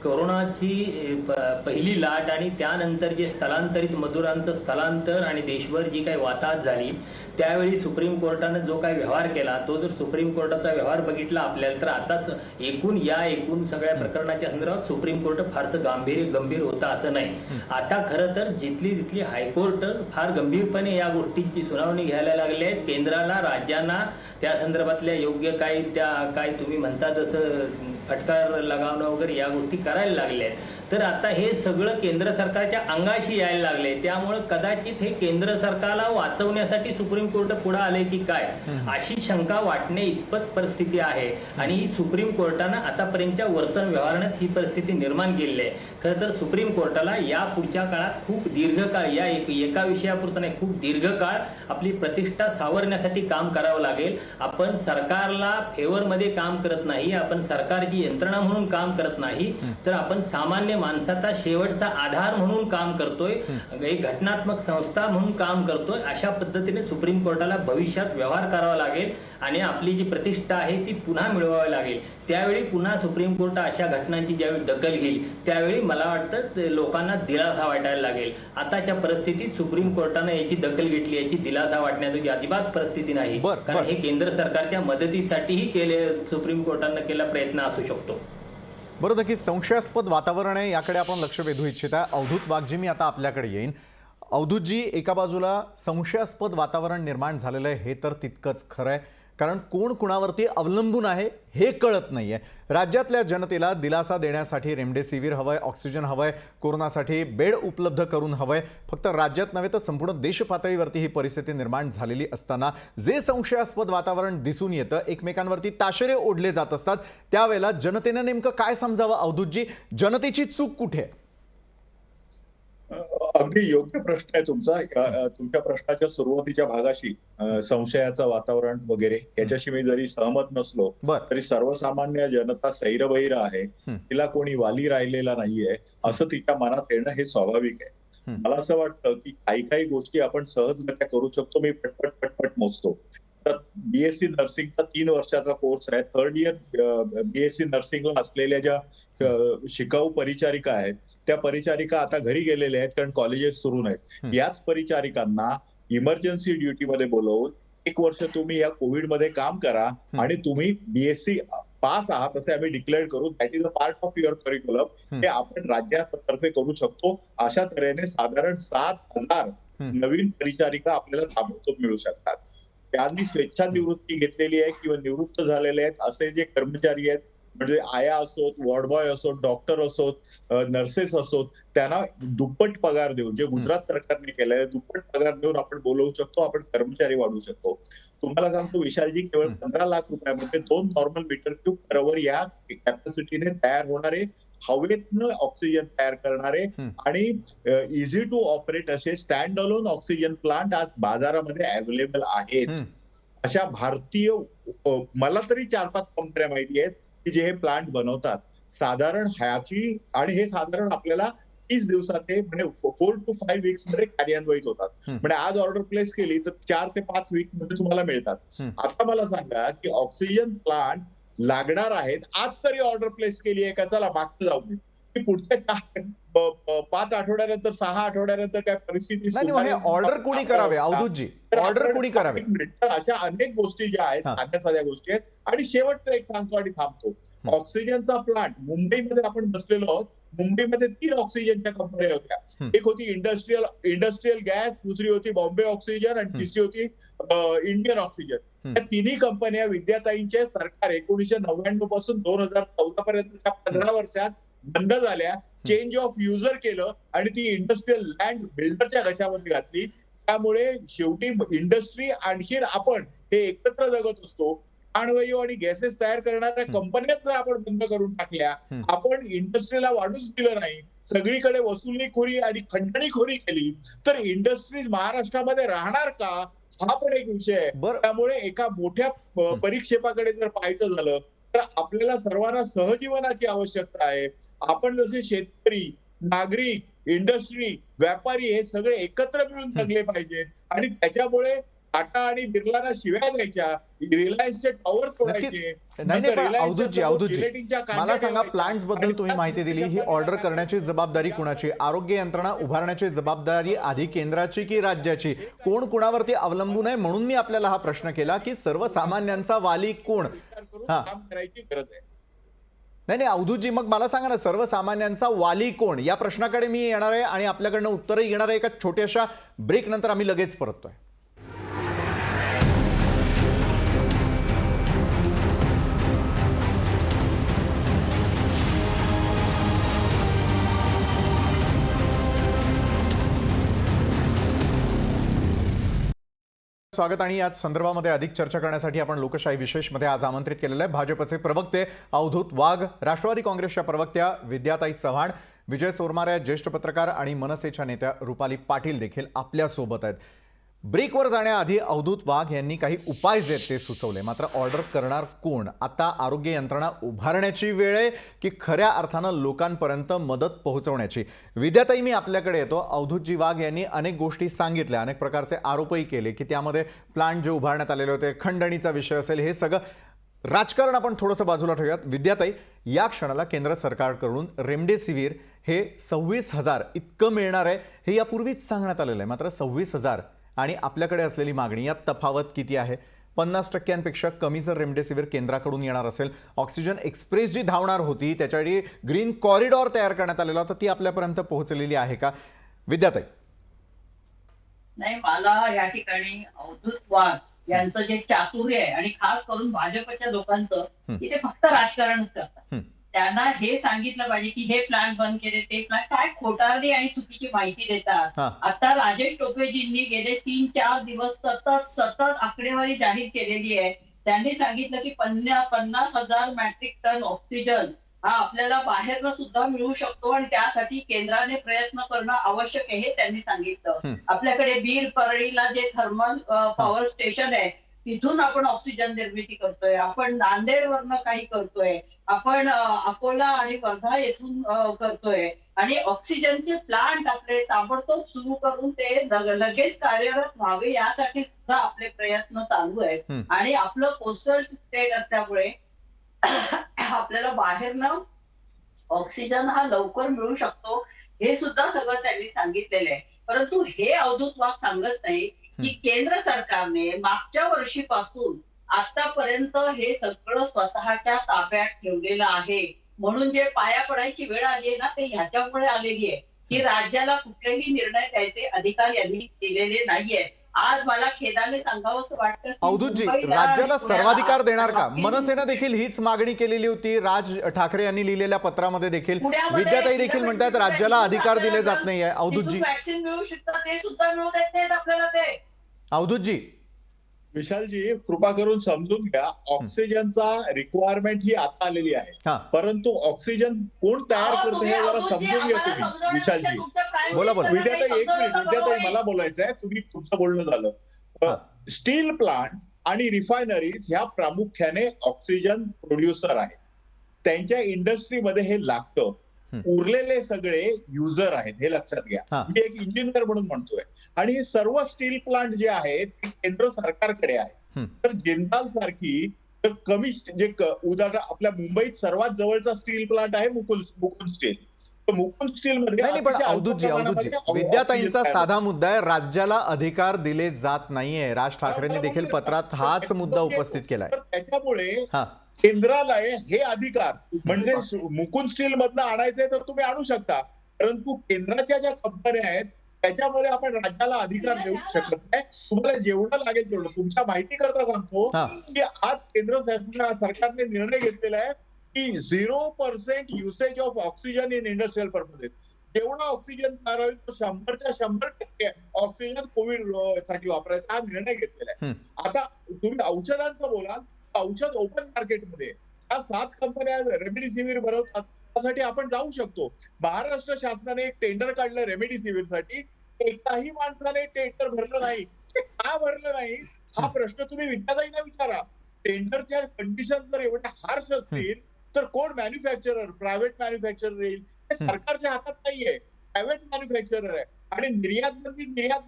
कोरोनाची पहिली लाट आणि त्यानंतर जे स्थलांतरित मजुरांचं स्थलांतर आणि देशभर जी काही वाताहत झाली त्यावेळी सुप्रीम कोर्टानं जो काही व्यवहार केला तो जर सुप्रीम कोर्टाचा व्यवहार बघितला आपल्याला तर आताच एकूण सगळ्या प्रकरणाच्या संदर्भात सुप्रीम कोर्ट फारसं गंभीर होतं असं नाही. आता खरं तर जिथली हायकोर्ट फार गंभीरपणे या गोष्टींची सुनावणी घ्यायला लागले केंद्राला, राज्यांना त्या संदर्भातल्या योग्य काय तुम्ही म्हणता जसं फटकार लगावणं वगैरे या गोष्टी करायला लागल्या आहेत. तर आता हे सगळं केंद्र सरकारच्या अंगाशी यायला लागले. त्यामुळे कदाचित हे केंद्र सरकारला वाचवण्यासाठी सुप्रीम कोर्ट पुढे आले की काय अशी शंका वाटणे इतपत परिस्थिती आहे. आणि ही सुप्रीम कोर्टानं आतापर्यंतच्या वर्तन व्यवहारात ही परिस्थिती निर्माण केलेली आहे. खरं तर सुप्रीम कोर्टाला या पुढच्या काळात खूप दीर्घकाळ या एका विषयापुरतं नाही, खूप दीर्घकाळ आपली प्रतिष्ठा सावरण्यासाठी काम करावं लागेल. आपण सरकारला फेवरमध्ये काम करत नाही, आपण सरकारची यंत्रणा म्हणून काम करत नाही, तर आपण सामान्य माणसाचा शेवटचा आधार म्हणून काम करतोय, एक घटनात्मक संस्था म्हणून काम करतोय. अशा पद्धतीने सुप्रीम कोर्टाला भविष्यात व्यवहार करावा लागेल आणि आपली जी प्रतिष्ठा आहे ती पुन्हा मिळवावी लागेल. त्यावेळी पुन्हा सुप्रीम कोर्ट अशा घटनांची ज्यावेळी दखल घेईल त्यावेळी मला वाटतं लोकांना दिलासा वाटायला लागेल. आताच्या परिस्थितीत सुप्रीम कोर्टाने याची दखल घेतली, याची दिलासा वाटण्याची अजिबात परिस्थिती नाही. कारण हे केंद्र सरकारच्या मदतीसाठीही केले सुप्रीम कोर्टाने केला प्रयत्न असू शकतो. बरोबर की संशयास्पद वातावरण आहे, याकडे आपण लक्ष वेधू इच्छिता. अवधूत वाघजी, मी आता आपल्याकडे येईन. अवधूतजी, एका बाजूला संशयास्पद वातावरण निर्माण झालेलं आहे, हे तर तितकंच खरं आहे, कारण कोण कुणावरती अवलंबून आहे हे कळत नाहीये. राज्यातल्या जनतेला दिलासा देण्यासाठी रेमडेसिवीर हवंय, ऑक्सिजन हवंय, कोरोनासाठी बेड उपलब्ध करून हवंय. फक्त राज्यात नव्हे तर संपूर्ण देश पातळीवरती ही परिस्थिती निर्माण झालेली असताना जे संशयास्पद वातावरण दिसून येतं, एकमेकांवरती ताशेरे ओढले जात असतात, त्यावेळेला जनतेनं नेमकं काय समजावं? अवधूतजी, जनतेची चूक कुठे आहे? अगदी योग्य प्रश्न आहे तुमचा. तुमच्या प्रश्नाच्या सुरुवातीच्या भागाशी संशयाचं वातावरण वगैरे याच्याशी मी जरी सहमत नसलो तरी सर्वसामान्य जनता सैरबैर आहे, तिला कोणी वाली राहिलेला नाहीये असं तिच्या मनात येणं हे स्वाभाविक आहे. मला असं वाटतं की काही गोष्टी आपण सहजगत्या करू शकतो. मी पटपट मोजतो. तर बीएससी नर्सिंगचा 3 वर्षाचा कोर्स आहे. 3rd इयर बीएससी नर्सिंगला असलेल्या ज्या शिकाऊ परिचारिका आहेत त्या परिचारिका आता घरी गेलेल्या आहेत कारण कॉलेजेस सुरू नाहीत. याच परिचारिकांना इमर्जन्सी ड्युटीमध्ये बोलवून 1 वर्ष तुम्ही या कोविडमध्ये काम करा आणि तुम्ही बीएससी पास आहात असे आम्ही डिक्लेअर करू. That is a part of your curriculum. हे आपण राज्यातर्फे करू शकतो. अशा तऱ्हेने साधारण 7,000 नवीन परिचारिका आपल्याला ताबडतोब मिळू शकतात. त्यांनी स्वेच्छानिवृत्ती घेतलेली आहे किंवा निवृत्त झालेले आहेत असे जे कर्मचारी आहेत, म्हणजे आया असोत, वॉर्ड बॉय असोत, डॉक्टर असोत, नर्सेस असोत, त्यांना दुप्पट पगार देऊन, जे गुजरात सरकारने केलंय, दुप्पट पगार देऊन आपण बोलवू शकतो, आपण कर्मचारी वाढवू शकतो. तुम्हाला सांगतो विशालजी, केवळ 15 लाख रुपयामध्ये 2 नॉर्मल मीटर क्यूब बरोबर या कॅपॅसिटीने तयार होणारे, हवेतनं ऑक्सिजन तयार करणारे आणि इझी टू ऑपरेट असे स्टँड अलोन ऑक्सिजन प्लांट आज बाजारामध्ये अवेलेबल आहेत. अशा भारतीय मला तरी 4-5 कंपन्या माहिती आहेत की जे हे प्लांट बनवतात. साधारण ह्याची आणि हे साधारण आपल्याला 30 दिवसात म्हणजे 4 to 5 वीक्स मध्ये कार्यान्वित होतात. म्हणजे आज ऑर्डर प्लेस केली तर 4 ते 5 वीक मध्ये तुम्हाला मिळतात. आता मला सांगा की ऑक्सिजन प्लांट लागणार आहेत, आज तरी ऑर्डर प्लेस केली आहे का? चला मागचं जाऊ दे की पुढच्या 5 आठवड्यानंतर 6 आठवड्यानंतर काय परिस्थिती ऑर्डर कोणी करावे? अवधूतजी, ऑर्डर कोणी करावे? अशा अनेक गोष्टी ज्या आहेत, साध्या साध्या गोष्टी आहेत. आणि शेवटचं एक सांगतो आणि थांबतो. ऑक्सिजनचा प्लांट मुंबईमध्ये आपण बसलेलो आहोत. मुंबईमध्ये 3 ऑक्सिजनच्या कंपन्या होत्या. एक होती इंडस्ट्रियल गॅस, दुसरी होती बॉम्बे ऑक्सिजन आणि तिसरी होती इंडियन ऑक्सिजन. या तिन्ही कंपन्या विद्याताईंचे सरकार 1999 पासून 2014 पर्यंतच्या 15 वर्षात बंद झाल्या. चेंज ऑफ युजर केलं आणि ती इंडस्ट्रियल लँड बिल्डरच्या घशामध्ये घातली. त्यामुळे शेवटी इंडस्ट्री आणखी आपण हे एकत्र जगत असतो. प्राणवायू आणि गॅसेस तयार करणाऱ्या कंपन्याच जर आपण बंद करून टाकल्या, आपण इंडस्ट्रीला वाढूच दिलं नाही, सगळीकडे वसुलीखोरी आणि खंडणीखोरी केली, तर इंडस्ट्रीज महाराष्ट्रामध्ये राहणार का? हा पण एक विषय आहे. त्यामुळे एका मोठ्या परिक्षेपाकडे जर पाहायचं झालं तर आपल्याला सर्वांना सहजीवनाची आवश्यकता आहे. आपण जसे शेतकरी, नागरिक, इंडस्ट्री, व्यापारी हे सगळे एकत्र मिळून जगले पाहिजेत आणि त्याच्यामुळे टाटा आणि बिर्लाना शिव्या द्यायच्या, रिलायन्सचे टॉवर तोडायचे. अवधूतजी, मला सांगा, प्लांट्स बद्दल तुम्ही माहिती दिली, ही ऑर्डर करण्याची जबाबदारी कुणाची? आरोग्य यंत्रणा उभारण्याची जबाबदारी आधी केंद्राची की राज्याची? कोण कुणावरती अवलंबून आहे? म्हणून मी आपल्याला हा प्रश्न केला की सर्वसामान्यांचा वाली कोण? काम करायची गरज आहे. नाही अवधूतजी, मग मला सांगा ना, सर्वसामान्यांचा वाली कोण? या प्रश्नाकडे मी येणार आहे आणि आपल्याकडनं उत्तरही घेणार आहे. एका छोट्याशा ब्रेक नंतर आम्ही लगेच परततोय. स्वागत आणि याच संदर्भामध्ये अधिक चर्चा करण्यासाठी आपण लोकशाही विशेषमध्ये आज आमंत्रित केलेलं आहे भाजपचे प्रवक्ते अवधूत वाघ, राष्ट्रवादी काँग्रेसच्या प्रवक्त्या विद्याताई चव्हाण, विजय चोरमारे ज्येष्ठ पत्रकार आणि मनसेच्या नेत्या रुपाली पाटील देखील आपल्या सोबत आहेत. ब्रेकवर जाण्याआधी अवधूत वाघ यांनी काही उपाय जे ते सुचवले, मात्र ऑर्डर करणार कोण? आता आरोग्य यंत्रणा उभारण्याची वेळ आहे की खऱ्या अर्थानं लोकांपर्यंत मदत पोहोचवण्याची? विद्याताई, मी आपल्याकडे येतो. अवधूतजी वाघ यांनी अनेक गोष्टी सांगितल्या, अनेक प्रकारचे आरोपही केले की त्यामध्ये प्लांट जे उभारण्यात आलेले होते, खंडणीचा विषय असेल, हे सगळं राजकारण आपण थोडंसं बाजूला ठेवूयात. विद्याताई, या क्षणाला केंद्र सरकारकडून रेमडेसिवीर हे 26,000 इतकं मिळणार आहे हे यापूर्वीच सांगण्यात आलेलं आहे, मात्र 26,000 आणि आपल्याकडे असलेली मागणी यात तफावत किती आहे? 50% कमी जर रेमडेसिवीर केंद्राकडून येणार असेल, ऑक्सिजन एक्सप्रेस जी धावणार होती त्याच्यासाठी ग्रीन कॉरिडॉर तयार करण्यात आलेला होता, ती आपल्यापर्यंत पोहोचलेली आहे का? विद्याताई. नाही, मला या ठिकाणी अवधूत वाघ यांचं जे चातुर्य आहे आणि खास करून भाजपच्या लोकांचं की ते फक्त राजकारणच करतात. त्यांना हे सांगितलं पाहिजे की हे प्लांट बंद केले, ते प्लांट काय खोटारडी आणि चुकीची माहिती देतात. आता राजेश टोपेजींनी गेले 3-4 दिवस सतत आकडेवारी जाहीर केलेली आहे. त्यांनी सांगितलं की 50,000 मेट्रिक टन ऑक्सिजन हा आपल्याला बाहेरनं सुद्धा मिळू शकतो आणि त्यासाठी केंद्राने प्रयत्न करणं आवश्यक आहे हे त्यांनी सांगितलं. आपल्याकडे बीर परळीला जे थर्मल पॉवर स्टेशन आहे तिथून आपण ऑक्सिजन निर्मिती करतोय, आपण नांदेडवरनं काही करतोय, आपण अकोला आणि वर्धा येथून करतोय आणि ऑक्सिजनचे प्लांट आपले ताबडतोब सुरू करून ते लगेच कार्यरत व्हावे यासाठी सुद्धा आपले प्रयत्न चालू आहेत. आणि आपलं कोस्टल स्टेट असल्यामुळे आपल्याला बाहेरनं ऑक्सिजन हा लवकर मिळू शकतो हे सुद्धा सगळं त्यांनी सांगितलेलं आहे. परंतु हे अवधूत वाघ सांगत नाही की केंद्र सरकारने मागच्या वर्षीपासून आतापर्यंत हे सगळं स्वतःच्या ताब्यात ठेवलेलं आहे. म्हणून जे पाया पडायची वेळ आली आहे ना, ते ह्याच्यामुळे आलेली आहे की राज्याला कुठलेही निर्णय द्यायचे अधिकार यांनी दिलेले नाहीये. आज मला खेदाने सांगावंसं वाटतं अवधूतजी, राज्याला सर्वाधिकार देणार का? मनसेनं देखील हीच मागणी केलेली होती. राज ठाकरे यांनी लिहिलेल्या पत्रामध्ये देखील विद्याताई देखील म्हणतात राज्याला अधिकार दिले जात नाहीये. अवधूतजी, वॅक्सिन मिळू शकतं ते सुद्धा मिळू देत नाहीत आपल्याला ते. अवधूतजी. विशालजी, कृपा करून समजून घ्या, ऑक्सिजनचा रिक्वायरमेंट ही आता आलेली आहे, परंतु ऑक्सिजन कोण तयार करते हे जरा समजून घ्या तुम्ही. विशालजी, बोला बोला. विद्याताई, एक मिनिट. विद्याताई, मला बोलायचं आहे, तुम्ही तुमचं बोलणं झालं. स्टील प्लांट आणि रिफायनरीज ह्या प्रामुख्याने ऑक्सिजन प्रोड्युसर आहेत, त्यांच्या इंडस्ट्रीमध्ये हे लागतं. उरलेले सगळे युजर आहेत, हे लक्षात घ्या. मी एक इंजिनियर म्हणून म्हणतोय. आणि हे सर्व स्टील प्लांट जे आहेत ते केंद्र सरकारकडे आहे. तर जिंदाल सारखी तर कमी जे उदाहरण आपल्या मुंबईत सर्वात जवळचा स्टील प्लांट आहे मुकुंद स्टील. तर मुकुंद स्टील मध्ये अवधूतजी, विद्याताईंचा साधा मुद्दा आहे, राज्याला अधिकार दिले जात नाहीये. राज ठाकरेंनी देखील पत्रात हाच मुद्दा उपस्थित केलाय. त्याच्यामुळे केंद्राला हे अधिकार म्हणजे मुकुंद स्टील मधनं आणायचंय तर तुम्ही आणू शकता, परंतु केंद्राच्या ज्या कंपन्या आहेत त्याच्यामध्ये आपण राज्याला अधिकार देऊ शकत नाही. तुम्हाला जेवढं लागेल तेवढं. तुमच्या माहिती करता सांगतो की आज केंद्र सरकारने निर्णय घेतलेला आहे की 0% usage of oxygen in industrial purposes. जेवढा ऑक्सिजन तयार होईल तो 100च्या 100% ऑक्सिजन कोविड साठी वापरायचा हा निर्णय घेतलेला आहे. आता तुम्ही औषधांचं बोलाल, औषध ओपन मार्केटमध्ये या 7 कंपन्या रेमडेसिवीर बनवतात, त्यासाठी आपण जाऊ शकतो. महाराष्ट्र शासनाने एक टेंडर काढलं रेमडेसिवीर साठी, एकाही माणसाने टेंडर भरलं नाही. का भरलं नाही हा प्रश्न तुम्ही विद्याताईंना विचारा. टेंडरच्या कंडिशन जर एवढ्या हार्श असतील तर कोण मॅन्युफॅक्चरर, प्रायव्हेट मॅन्युफॅक्चरर येईल? हे सरकारच्या हातात नाहीये, प्रायव्हेट मॅन्युफॅक्चरर आहे. आणि निर्यात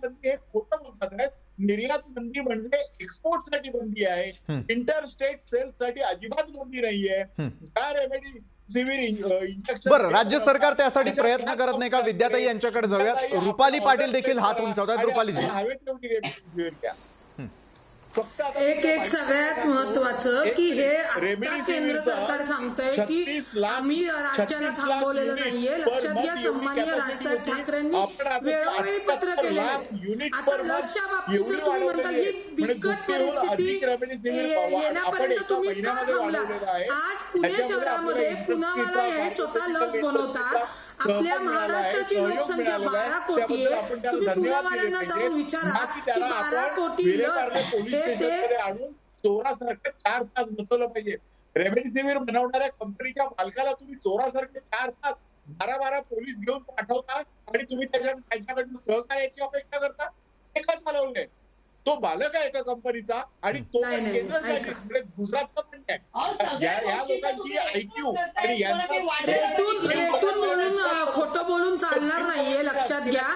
बंदी हे खोटं बोलतात आहेत. निर्यात बंदी म्हणजे एक्सपोर्ट साठी बंदी आहे, इंटर स्टेट सेल्स साठी अजिबात बंदी नाहीये. काय रेमडेसिवीर इंजेक्शन. बरं, राज्य सरकार त्यासाठी प्रयत्न करत नाही का? विद्याताई यांच्याकडे जाऊयात. रुपाली पाटील देखील हात उंचावतात. रुपालीजी, हवे तेवढी रेमडेसिवीर घ्या. एक सगळ्यात महत्वाचं की हे आता केंद्र सरकार सांगतंय की आम्ही राज्याला थांबवलेलं नाहीये. लक्षात घ्या, सन्माननीय राजसाहेब ठाकरेंनी वेळोवेळी पत्र केले. आता लसच्या बाबतीत जर तुम्ही म्हणता ही बिकट परिस्थिती येण्यापर्यंत तुम्ही का थांबला? आज पुणे शहरामध्ये पुनावाला हे स्वतः लस बनवतात आपल्या सहभाग मिळाला आहे, महाराष्ट्राची सहयोग लोकसंख्या मिळालेला आहे. 12 कोटी त्याबद्दल आहे. आपण त्याला तुम्ही धन्यवाद दिले पुण्यावाल्यांना पाहिजे. जाऊन विचारा ना की की त्याला 12 आपण कोटी विलेपार्ले लस पोलीस हे स्टेशनमध्ये ते आणून चोरासारखं 4 तास बसवलं पाहिजे. रेमडेसिवीर बनवणाऱ्या कंपनीच्या मालकाला तुम्ही चोरासारखे 4 तास 12 पोलीस घेऊन पाठवता आणि तुम्ही त्यांच्याकडून सहकार्याची अपेक्षा करता. हे का चालवलंय? तो मालक आहे एका कंपनीचा आणि तो नाही, नाही, केंद्र नाही, ऐका. शासित गुजरातचं पण अहो, आहे. सगळ्या या गोष्टी लोकांची तुम्ही IQ करताय, आणि तुम्हाला यांचा काही वाटत रेटून बोलून खोटं बोलून चालणार नाहीये, लक्षात घ्या.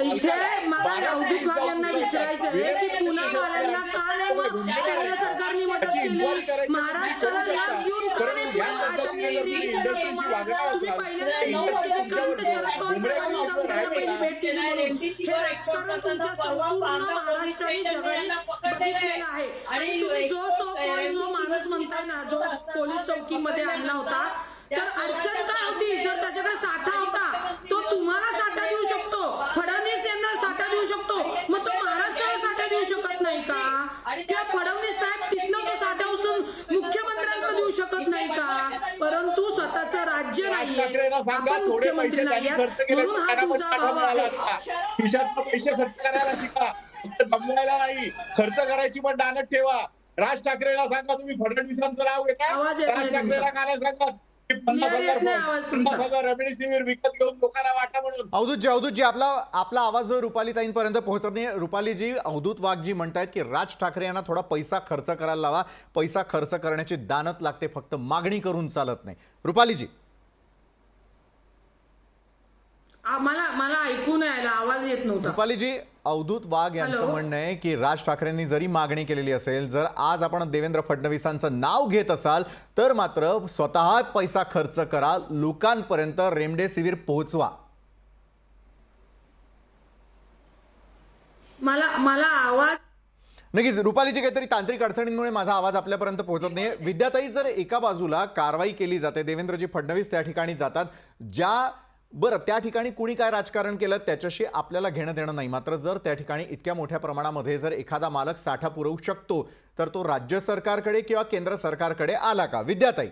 इथे मला अवधूत वाघ यांना विचारायचं आहे की पुण्यावाल्यांना का नाही मग केंद्र सरकारने मदत केली, महाराष्ट्राला लस घेऊन का नाही पुढे त्यांनी रिलीज केलं तुम्हाला? तुम्ही पहिल्यांदा इन्व्हेस्ट केली कारण ते शरद पवार साहेबांनी जाऊन त्यांना पहिली भेट केली म्हणून. हे राजकारण तुमच्या संपूर्ण महाराष्ट्राने जगाने बघितलेलं आहे. आणि तुम्ही जो माणूस म्हणताय ना, जो पोलीस चौकीमध्ये आणला होता, तर अडचण काय होती? जर त्याच्याकडे साठा होता तो तुम्हाला साठा देऊ शकतो, फडणवीस यांना साठा देऊ शकतो, मग तो महाराष्ट्राला साठा देऊ शकत नाही का? किंवा फडणवीस साहेब तिथनं तो साठा उचलून मुख्यमंत्र्यांकडे देऊ शकत नाही का? परंतु स्वतःचं राज्य नाहीये, आपण मुख्यमंत्री नाहीये, म्हणून हा तुझा भाव आहे. खिशात पैसे खर्च करायला शिका, समजायला नाही. खर्च करायची पण दानत ठेवा. राज ठाकरेला सांगा तुम्ही फडणवीसांचं नाव घेता, आवाज येत नाही राज ठाकरेला का नाही सांगत की 50,000 रेमडेसिवीर विकत घेऊन लोकांना वाटा म्हणून. अवधूतजी आपला आवाज जो रुपालीताईंपर्यंत पोहोचत नाही. रुपालीजी, अवधूत वाघजी म्हणतायत की राज ठाकरे यांना थोडा पैसा खर्च करायला लावा. पैसा खर्च करण्याची दानत लागते, फक्त मागणी करून चालत नाही. रुपालीजी, मला ऐकू नाही आला, आवाज येत नव्हता. रुपालीजी, अवधूत वाघ यांचं हॅलो? म्हणणं आहे की राज ठाकरेंनी जरी मागणी केलेली असेल, जर आज आपण देवेंद्र फडणवीसांचं नाव घेत असाल तर मात्र स्वतः पैसा खर्च करा, लोकांपर्यंत रेमडेसिवीर पोहोचवा. मला आवाज नक्कीच रुपालीजी, काहीतरी तांत्रिक अडचणींमुळे माझा आवाज आपल्यापर्यंत पोहोचत नाही. विद्याताई, जर एका बाजूला कारवाई केली जाते, देवेंद्रजी फडणवीस त्या ठिकाणी जातात, बरं त्या ठिकाणी कुणी काय राजकारण केलं त्याच्याशी आपल्याला घेणं देणं नाही, मात्र जर त्या ठिकाणी इतक्या मोठ्या प्रमाणामध्ये जर एखादा मालक साठा पुरवू शकतो तर तो राज्य सरकारकडे किंवा केंद्र सरकारकडे आला का? विद्याताई,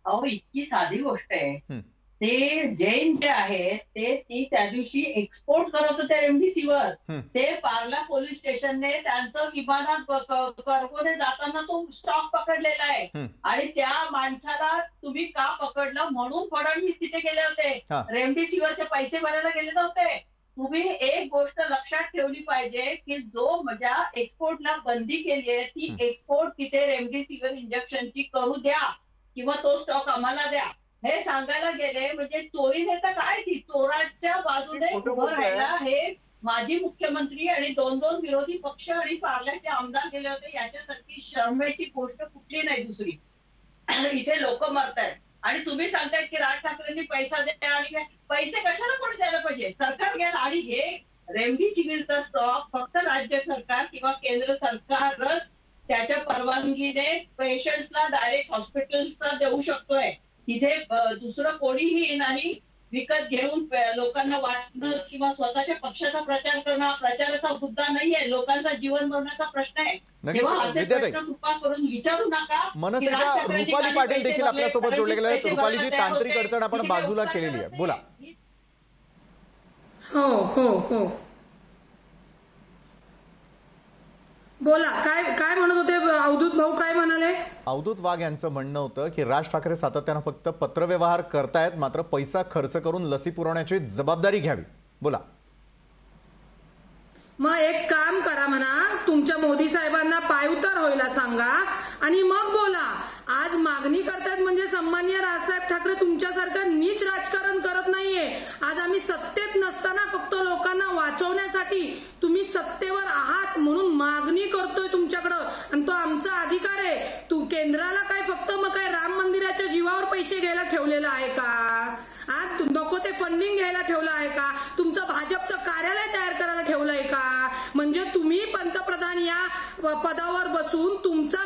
अहो, इतकी साधी गोष्ट आहे. ते जैन जे आहेत ती त्या दिवशी एक्सपोर्ट करत होते रेमडेसिवीर. ते पार्ला पोलीस स्टेशनने त्यांचं विमानात करकोने जाताना तो स्टॉक पकडलेला आहे आणि त्या माणसाला तुम्ही का पकडलं म्हणून फडणवीस तिथे गेले होते. रेमडेसिवीरचे पैसे भरायला गेले नव्हते. तुम्ही एक गोष्ट लक्षात ठेवली पाहिजे की जो ज्या एक्सपोर्टला बंदी केली आहे ती एक्सपोर्ट तिथे रेमडेसिवीर इंजेक्शनची करू द्या किंवा तो स्टॉक आम्हाला द्या हे सांगायला गेले. म्हणजे चोरी नेता काय, ती चोराच्या बाजूने उभं राहायला हे माजी मुख्यमंत्री आणि 2 विरोधी पक्ष आणि पार्ल्याचे आमदार गेले होते. याच्यासारखी शरमेची गोष्ट कुठली नाही दुसरी. इथे लोक मरतायत आणि तुम्ही सांगतायत की राज ठाकरेंनी पैसा द्या आणि पैसे कशाला कोणी द्यायला पाहिजे? सरकार घ्यायला. आणि हे रेमडेसिवीरचा स्टॉक फक्त राज्य सरकार किंवा केंद्र सरकारच त्याच्या परवानगीने पेशंट्सला डायरेक्ट हॉस्पिटलचा देऊ शकतोय. तिथे दुसरं कोणीही नाही. विकत घेऊन लोकांना वाटणं किंवा स्वतःच्या पक्षाचा प्रचार करणं प्रचाराचा मुद्दा नाहीये. लोकांचा जीवन मरणाचा प्रश्न आहे. तेव्हा असे प्रश्न कृपा करून विचारू नका. मनसेच्या रुपाली पाटील देखील आपल्यासोबत जोडले गेले आहेत. रुपालीजी, तांत्रिक अडचण आपण बाजूला केलेली आहे, बोला. हो बोला, काय म्हणत होते अवधूत भाऊ, काय म्हणाले? अवधूत वाघ यांचं म्हणणं होतं की राज ठाकरे सातत्यानं फक्त पत्रव्यवहार करतायत, मात्र पैसा खर्च करून लसी पुरवण्याची जबाबदारी घ्यावी. बोला. मग एक काम करा, म्हणा तुमच्या मोदी साहेबांना पायउतार व्हायला सांगा आणि मग बोला. आज मागणी करतात म्हणजे सन्माननीय राजसाहेब ठाकरे तुमच्यासारखं नीच राजकारण करत नाहीये. आज आम्ही सत्तेत नसताना फक्त लोकांना वाचवण्यासाठी तुम्ही सत्तेवर आहात म्हणून मागणी करतोय तुमच्याकडं आणि तो आमचा अधिकार आहे. तू केंद्राला काय फक्त मग काय राम मंदिराच्या जीवावर पैसे घ्यायला ठेवलेलं आहे का? आज नको ते फंडिंग घ्यायला ठेवलं आहे का? तुमचं भाजपचं कार्यालय तयार करायला ठेवलंय का? म्हणजे तुम्ही पंतप्रधान या पदावर बसून तुमचा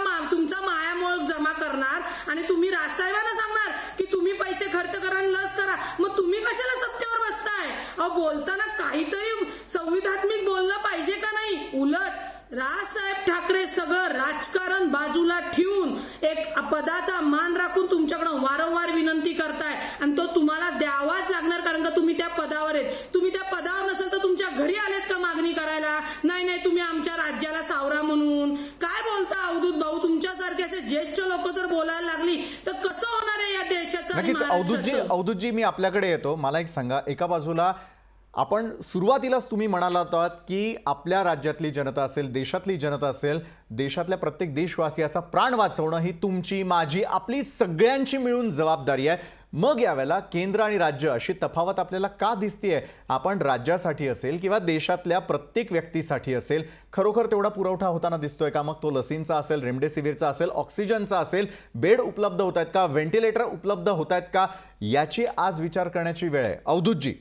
मायामोळ जमा करणार आणि तुम्ही राजसाहेबांना सांगणार की तुम्ही पैसे खर्च करा आणि लस करा. मग तुम्ही कशाला सत्तेवर बसताय? बोलताना काहीतरी संविधात्मक बोललं पाहिजे का नाही? उलट राजसाहेब ठाकरे सगळं राजकारण बाजूला ठेवून एक पदाचा मान राखून तुमच्याकडे वारंवार विनंती करताय आणि तो तुम्हाला द्यावाच लागणार, कारण का तुम्ही त्या पदावर आहेत. तुम्ही त्या पदावर नसेल तर तुमच्या घरी आलेत का मागणी करायला? नाही, तुम्ही आमच्या राज्याला सावरा म्हणून काय बोलता अवधूत भाऊ? तुमच्यासारखे असे ज्येष्ठ लोक जर बोलायला लागली तर कसं होणार आहे या देशाचं? नक्कीच अवधूतजी मी आपल्याकडे येतो. मला एक सांगा, एका बाजूला आपण सुरुवातीलाच तुम्ही म्हणाला होतात की आपल्या राज्यातली जनता असेल, देशातली जनता असेल, देशातल्या प्रत्येक देशवासियाचा प्राण वाचवणं ही तुमची, माझी, आपली सगळ्यांची मिळून जबाबदारी आहे. मग यावेळेला केंद्र आणि राज्य अशी तफावत आपल्याला का दिसतेय? आपण राज्यासाठी असेल किंवा देशातल्या प्रत्येक व्यक्तीसाठी असेल, खरोखर तेवढा पुरवठा होताना दिसतोय का? मग तो लसींचा असेल, रेमडेसिवीरचा असेल, ऑक्सिजनचा असेल, बेड उपलब्ध होत आहेत का, व्हेंटिलेटर उपलब्ध होत आहेत का, याची आज विचार करण्याची वेळ आहे. अवधूतजी.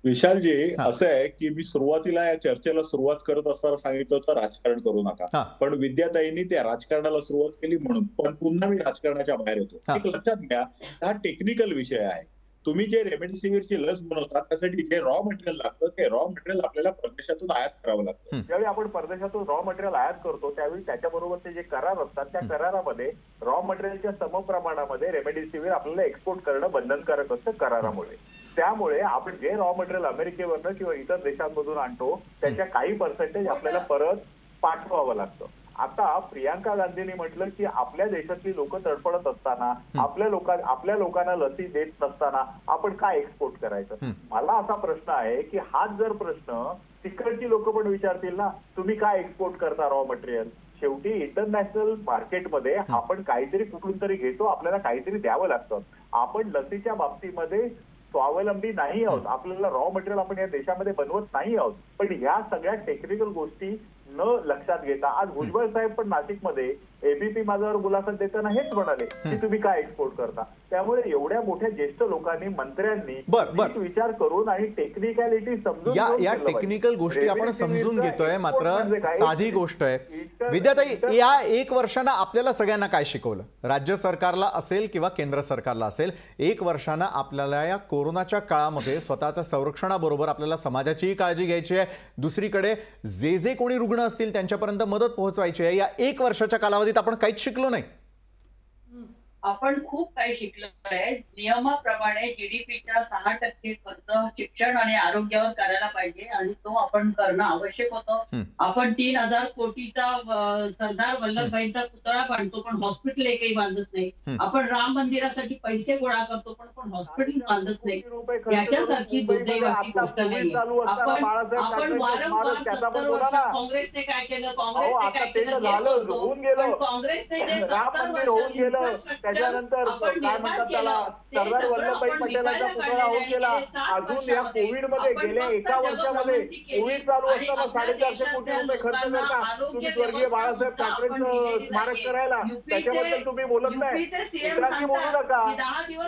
विशालजी, असं आहे की मी सुरुवातीला या चर्चेला सुरुवात करत असताना सांगितलं होतं राजकारण करू नका, पण विद्याताईंनी त्या राजकारणाला सुरुवात केली म्हणून पण पुन्हा मी राजकारणाच्या बाहेर होतो. एक लक्षात घ्या, हा टेक्निकल विषय आहे. तुम्ही जे रेमडेसिवीरची लस बनवतात त्यासाठी जे रॉ मटेरियल लागतं ते रॉ मटेरियल आपल्याला परदेशातून आयात करावं लागतं. ज्यावेळी आपण परदेशातून रॉ मटेरियल आयात करतो त्यावेळी त्याच्याबरोबरचे जे करार असतात त्या करारामध्ये रॉ मटेरियलच्या समप्रमाणामध्ये रेमडेसिवीर आपल्याला एक्सपोर्ट करणं बंधनकारक असतं करारामुळे. त्यामुळे आपण जे रॉ मटेरियल अमेरिकेवरनं किंवा इतर देशांमधून आणतो त्याच्या काही पर्सेंटेज आपल्याला परत पाठवावं लागतं. आता प्रियांका गांधींनी म्हटलं की आपल्या देशातली लोक तडफडत असताना, आपल्या लोकांना लसी देत नसताना आपण काय एक्सपोर्ट करायचं? मला असा प्रश्न आहे की हाच जर प्रश्न तिकडची लोक पण विचारतील ना, तुम्ही काय एक्सपोर्ट करता रॉ मटेरियल? शेवटी इंटरनॅशनल मार्केटमध्ये आपण काहीतरी कुठून तरी घेतो, आपल्याला काहीतरी द्यावं लागतं. आपण लसीच्या बाबतीमध्ये स्वावलंबी नाही आहोत, आपल्याला रॉ मटेरियल आपण या देशामध्ये बनवत नाही आहोत. पण ह्या सगळ्या टेक्निकल गोष्टी न लक्षात घेता आज भुजबळ साहेब पण नाशिकमध्ये एबीपी माझ्यावर मुलाखत देताना हेच म्हणाले की तुम्ही काय एक्सपोर्ट करता. त्यामुळे एवढ्या मोठ्या ज्येष्ठ लोकांनी, मंत्र्यांनी विचार करून आणि टेक्निकॅलिटी समजून या टेक्निकल गोष्टी आपण समजून घेतोय, मात्र साधी गोष्ट आहे. विद्याताई, या 1 वर्षानं आपल्याला सगळ्यांना काय शिकवलं? राज्य सरकारला असेल किंवा केंद्र सरकारला असेल, 1 वर्षानं आपल्याला या कोरोनाच्या काळामध्ये स्वतःच्या संरक्षणाबरोबर आपल्याला समाजाचीही काळजी घ्यायची आहे, दुसरीकडे जे कोणी रुग्ण असतील त्यांच्यापर्यंत मदत पोहोचवायची आहे. या 1 वर्षाच्या कालावधीत आपण काहीच शिकलो नाही. आपण खूप काही शिकलो आहे. नियमाप्रमाणे जीडीपीच्या 6% खर्च शिक्षण आणि आरोग्यावर करायला पाहिजे आणि तो आपण करणं आवश्यक होतं. आपण 3,000 कोटीचा सरदार वल्लभभाईंचा पुतळा बांधतो पण हॉस्पिटल एकही बांधत नाही. आपण राम मंदिरासाठी पैसे गोळा करतो पण हॉस्पिटल बांधत नाही. याच्यासारखी दुर्दैवाची गोष्ट नाही. आपण वारंवार 70 वर्ष काँग्रेसने काय केलं, काँग्रेसने काय केलं, पण काँग्रेसने जे 70 वर्ष त्याच्यानंतर काय म्हणतात त्याला, सरदार वल्लभभाई पटेलांचा पुतळा होऊन गेला. अजून या कोविडमध्ये गेल्या 1 वर्षामध्ये कोविड चालू असताना 450 कोटी रुपये खर्च करता तुम्ही स्वर्गीय बाळासाहेब ठाकरेंचं स्मारक करायला, त्याच्याबद्दल तुम्ही बोलत नाही. इतरांनी बोलू नका.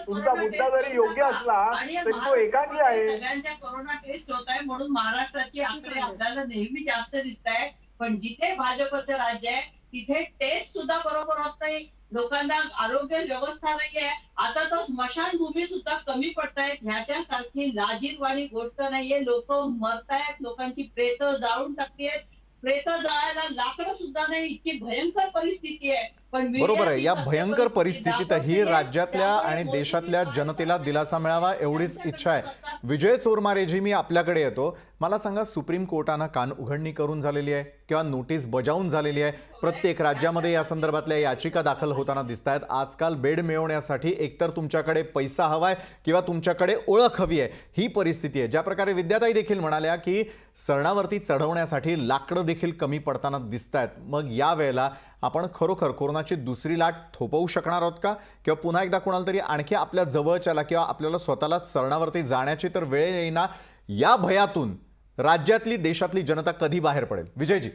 तुमचा मुद्दा जरी योग्य असला तरी तो एकांगी आहे. सगळ्यांच्या कोरोना टेस्ट होत आहे म्हणून महाराष्ट्राचे आकडे आपल्याला नेहमी जास्त दिसत आहे, पण जिथे भाजपचं राज्य आहे तिथे टेस्ट सुद्धा बरोबर होत नाही, लोकांना आरोग्य व्यवस्था नाहीये. आता तर स्मशानभूमी सुद्धा कमी पडतायत. ह्याच्यासारखी लाजिरवाणी गोष्ट नाहीये. लोक मरतायत, लोकांची प्रेत जाळून टाकलीत, प्रेत जाळायला लाकडं सुद्धा नाही, इतकी भयंकर परिस्थिती आहे. पण बरोबर आहे, या भयंकर परिस्थितीतही राज्यातल्या आणि देशातल्या जनतेला दिलासा मिळावा एवढीच इच्छा आहे. विजय चोरमारेजी, मी आपल्याकडे येतो. मला सांगा, सुप्रीम कोर्टानं कान उघडणी करून झालेली आहे किंवा नोटीस बजावून झालेली आहे? प्रत्येक राज्यामध्ये या संदर्भातल्या याचिका दाखल होताना दिसत आहेत. आजकाल बेड मिळवण्यासाठी एकतर तुमच्याकडे पैसा हवाय किंवा तुमच्याकडे ओळख हवी आहे, ही परिस्थिती आहे. ज्या प्रकारे विद्याताई देखील म्हणाल्या की सरणावरती चढवण्यासाठी लाकडं देखील कमी पडताना दिसत आहेत. मग यावेळेला आपण खरोखर कोरोनाची दुसरी लाट थोपवू शकणार आहोत का? किंवा पुन्हा एकदा कोणाला तरी आणखी आपल्या जवळच्याला किंवा आपल्याला स्वतःला सरणावरती जाण्याची तर वेळ येईना? या भयातून राज्यातली, देशातली जनता कधी बाहेर पडेल? विजयजी.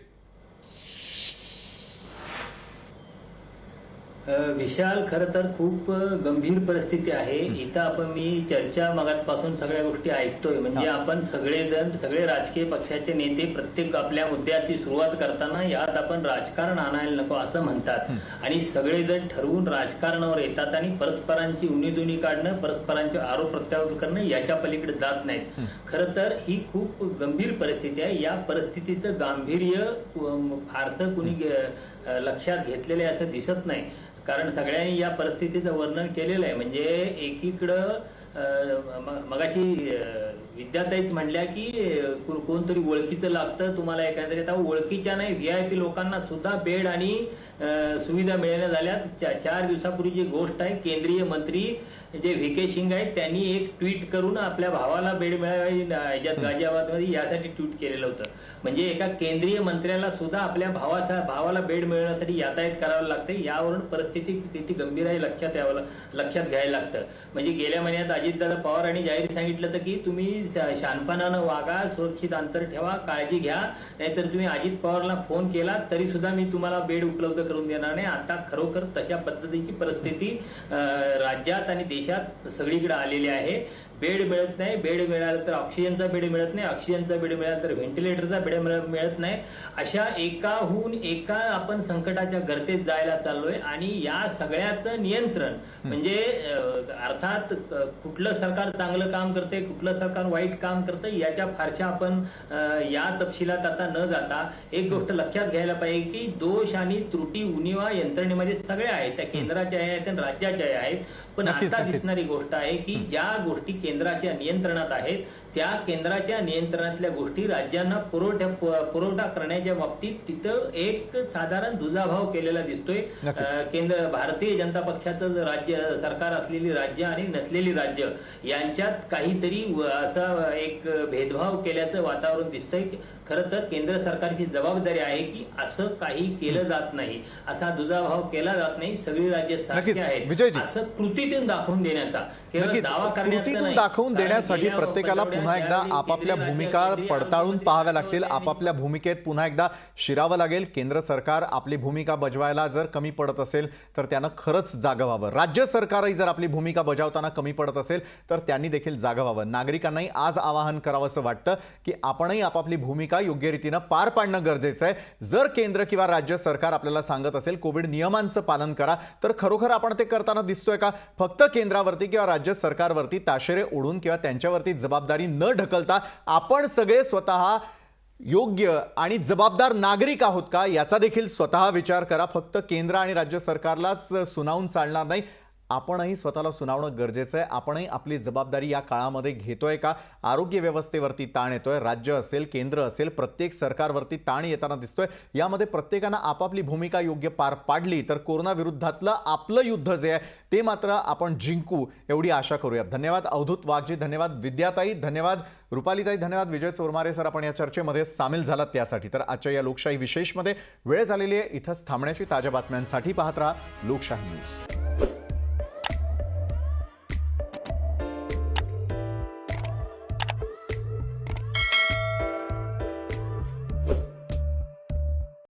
विशाल, खरं तर खूप गंभीर परिस्थिती आहे. इथं मी चर्चा मगाचपासून सगळ्या गोष्टी ऐकतोय. म्हणजे आपण सगळेजण, सगळे राजकीय पक्षाचे नेते प्रत्येक आपल्या मुद्द्याची सुरुवात करताना यात आपण राजकारण आणायला नको असं म्हणतात आणि सगळेजण ठरवून राजकारणावर येतात आणि परस्परांची उणीधुणी काढणं, परस्परांचे आरोप प्रत्यारोप करणं याच्या पलीकडे जात नाहीत. खरं तर ही खूप गंभीर परिस्थिती आहे. या परिस्थितीचं गांभीर्य फारसं कुणी लक्षात घेतलेले असं दिसत नाही. कारण सगळ्यांनी या परिस्थितीचं वर्णन केलेलं आहे. म्हणजे एकीकडं मगाची विद्याताईच म्हणल्या की कोणतरी ओळखीचं लागतं तुम्हाला, एकंदरीत ओळखीच्या नाही VIP लोकांना सुद्धा बेड आणि सुविधा मिळाल्या झाल्यात. 4 दिवसापूर्वी जी गोष्ट आहे, केंद्रीय मंत्री जे VK सिंग आहेत त्यांनी एक ट्विट करून आपल्या भावाला बेड मिळावी याच्यात गाझियाबादमध्ये यासाठी ट्विट केलेलं होतं. म्हणजे एका केंद्रीय मंत्र्याला सुद्धा आपल्या भावाला बेड मिळवण्यासाठी यातायात करावं लागते. यावरून परिस्थिती किती गंभीर आहे लक्षात घ्यायला लागतं. म्हणजे गेल्या महिन्यात अजितदादा पवार यांनी जाहीर सांगितलं होतं की तुम्ही शानपणानं वागा, सुरक्षित अंतर ठेवा, काळजी घ्या, नाहीतर तुम्ही अजित पवारला फोन केला तरी सुद्धा मी तुम्हाला बेड उपलब्ध करून देणार नाही. आता खरोखर तशा पद्धतीची परिस्थिती राज्यात आणि देशात सगळीकडे आलेली आहे. बेड मिळत नाही, बेड मिळालं तर ऑक्सिजनचा बेड मिळत नाही, ऑक्सिजनचा बेड मिळाला तर व्हेंटिलेटरचा बेड मिळत नाही. अशा एकाहून एका आपण संकटाच्या गर्तेत जायला चाललोय आणि या सगळ्याचं नियंत्रण म्हणजे अर्थात कुठलं सरकार चांगलं काम करते, कुठलं सरकार वाईट काम करतं याच्या फारशा आपण या तपशिलात आता न जाता एक गोष्ट लक्षात घ्यायला पाहिजे की दोष आणि त्रुटी उणिवा यंत्रणेमध्ये सगळ्या आहेत, त्या केंद्राच्या आहेत आणि राज्याच्या आहेत. पण आता दिसणारी गोष्ट आहे की ज्या गोष्टी केंद्राच्या नियंत्रणात आहेत त्या केंद्राच्या नियंत्रणातल्या गोष्टी राज्यांना पुरवठा करण्याच्या बाबतीत तिथं एक साधारण दुजाभाव केलेला दिसतोय. केंद्र भारतीय जनता पक्षाचं राज्य सरकार असलेली राज्य आणि नसलेली राज्य यांच्यात काहीतरी असा एक भेदभाव केल्याचं वातावरण दिसतंय. खरं तर केंद्र सरकारची जबाबदारी आहे की असं काही केलं जात नाही, असा दुजाभाव केला जात नाही, सगळी राज्य सारखी आहेत असं कृतीतून दाखवून देण्याचा, केवळ दावा कृतीतून दाखवून देण्यासाठी प्रत्येकाला पुन्हा एकदा आपापल्या भूमिका पडताळून पाहाव्या लागतील, आपापल्या भूमिकेत पुन्हा एकदा शिरावं लागेल. केंद्र सरकार आपली भूमिका बजवायला जर कमी पडत असेल तर त्यानं खरंच जागं व्हावं. राज्य सरकारही जर आपली भूमिका बजावताना कमी पडत असेल तर त्यांनी देखील जागं व्हावं. नागरिकांनाही आज आवाहन करावं असं वाटतं की आपणही आपापली भूमिका योग्य रीतीने पार पाडणं गरजेचं आहे. जर केंद्र किंवा राज्य सरकार आपल्याला सांगत असेल कोविड नियमांचं पालन करा, तर खरोखर आपण ते करताना दिसतोय का? फक्त केंद्रावरती किंवा राज्य सरकारवरती ताशेरे ओढून किंवा त्यांच्यावरती जबाबदारी न ढकलता आपण सगळे स्वतः योग्य आणि जबाबदार नागरिक आहोत का याचा देखील स्वतः विचार करा. फक्त केंद्र आणि राज्य सरकारलाच सुनावून चालणार नाही, आपणही स्वतःला सुनावणं गरजेचं आहे. आपणही आपली जबाबदारी या काळामध्ये घेतोय का? आरोग्य व्यवस्थेवरती ताण येतोय, राज्य असेल, केंद्र असेल, प्रत्येक सरकारवरती ताण येताना दिसतोय. यामध्ये प्रत्येकानं आपापली भूमिका योग्य पार पाडली तर कोरोना विरुद्धातलं आपलं युद्ध जे आहे ते मात्र आपण जिंकू एवढी आशा करूयात. धन्यवाद अवधूत वाघजी, धन्यवाद विद्याताई, धन्यवाद रुपालीताई, धन्यवाद विजय चोरमारे सर, आपण या चर्चेमध्ये सामील झालात त्यासाठी. तर आजच्या या लोकशाही विशेषमध्ये वेळ झालेली आहे इथंच थांबण्याची. ताज्या बातम्यांसाठी पाहत राहा लोकशाही न्यूज.